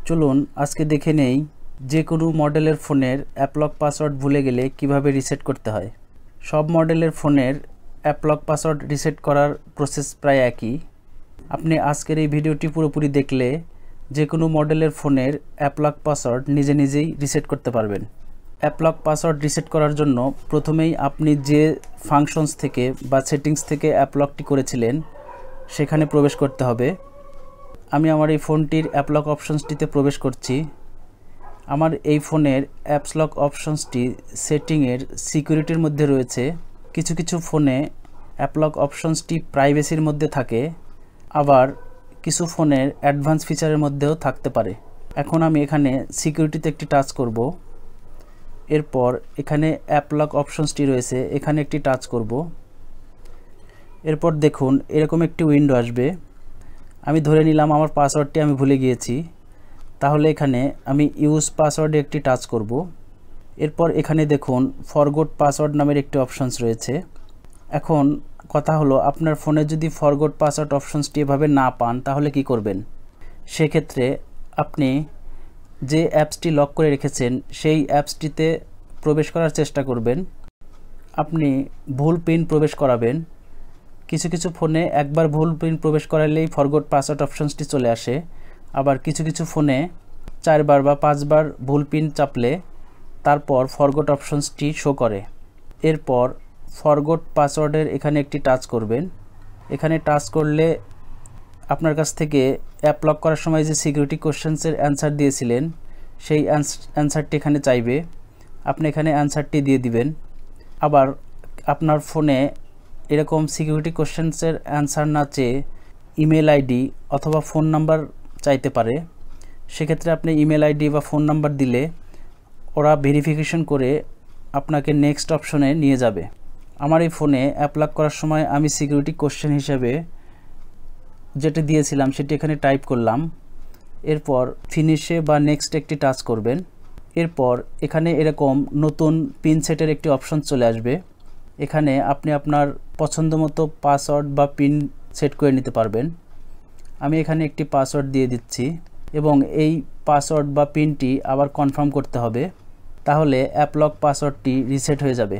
চলুন আজকে দেখে নেই যে কোনো মডেলের ফোনের অ্যাপ লক পাসওয়ার্ড ভুলে গেলে কিভাবে রিসেট করতে হয়। সব মডেলের ফোনের অ্যাপ লক পাসওয়ার্ড রিসেট করার প্রসেস প্রায় একই। আপনি আজকের এই ভিডিওটি পুরোপুরি দেখলে যে কোনো মডেলের ফোনের অ্যাপ লক পাসওয়ার্ড নিজেই রিসেট করতে পারবেন। অ্যাপ লক পাসওয়ার্ড রিসেট করার জন্য প্রথমেই আপনি যে ফাংশনস থেকে বা সেটিংস থেকে অ্যাপ লকটি করেছিলেন সেখানে প্রবেশ করতে হবে। আমি আমার এই ফোনটির অ্যাপ লক অপশনসটিতে প্রবেশ করছি। আমার এই ফোনের অ্যাপস লক অপশনসটি সেটিংয়ের সিকিউরিটির মধ্যে রয়েছে। কিছু ফোনে অ্যাপ লক অপশনসটি প্রাইভেসির মধ্যে থাকে, আবার কিছু ফোনের অ্যাডভান্স ফিচারের মধ্যেও থাকতে পারে। এখন আমি এখানে সিকিউরিটিতে একটি টাচ করব। এরপর এখানে অ্যাপ লক অপশনসটি রয়েছে, এখানে একটি টাচ করব। এরপর দেখুন এরকম একটি উইন্ডো আসবে। আমি ধরে নিলাম আমার পাসওয়ার্ডটি আমি ভুলে গিয়েছি, তাহলে এখানে আমি ইউজ পাসওয়ার্ডে একটি টাচ করব। এরপর এখানে দেখুন ফরগট পাসওয়ার্ড নামের একটি অপশনস রয়েছে। এখন কথা হলো, আপনার ফোনে যদি ফরগট পাসওয়ার্ড অপশনসটি এভাবে না পান তাহলে কি করবেন? সেক্ষেত্রে আপনি যে অ্যাপসটি লক করে রেখেছেন সেই অ্যাপসটিতে প্রবেশ করার চেষ্টা করবেন। আপনি ভুল পিন প্রবেশ করাবেন। কিছু ফোনে একবার ভুল পিন প্রবেশ করালেই ফরগট পাসওয়ার্ড অপশনসটি চলে আসে, আবার কিছু ফোনে 4 বার বা 5 বার ভুল পিন চাপলে তারপর ফরগট অপশনসটি শো করে। এরপর ফরগট পাসওয়ার্ডের এখানে একটি টাচ করবেন। এখানে টাচ করলে আপনার কাছ থেকে অ্যাপ লক করার সময় যে সিকিউরিটি কোশ্চেন্সের অ্যান্সার দিয়েছিলেন সেই অ্যান্সারটি এখানে চাইবে। আপনি এখানে অ্যান্সারটি দিয়ে দিবেন। আবার আপনার ফোনে এরকম সিকিউরিটি কোশ্চেন্সের অ্যান্সার না চেয়ে ইমেল আইডি অথবা ফোন নাম্বার চাইতে পারে। সেক্ষেত্রে আপনি ইমেল আইডি বা ফোন নাম্বার দিলে ওরা ভেরিফিকেশন করে আপনাকে নেক্সট অপশনে নিয়ে যাবে। আমার এই ফোনে অ্যাপ লক করার সময় আমি সিকিউরিটি কোশ্চেন হিসেবে যেটা দিয়েছিলাম সেটি এখানে টাইপ করলাম। এরপর ফিনিশে বা নেক্সট একটি টাচ করবেন। এরপর এখানে এরকম নতুন পিন সেটের একটি অপশন চলে আসবে। এখানে আপনি আপনার পছন্দ মতো পাসওয়ার্ড বা পিন সেট করে নিতে পারবেন। আমি এখানে একটি পাসওয়ার্ড দিয়ে দিচ্ছি এবং এই পাসওয়ার্ড বা পিনটি আবার কনফার্ম করতে হবে, তাহলে অ্যাপ লক পাসওয়ার্ডটি রিসেট হয়ে যাবে।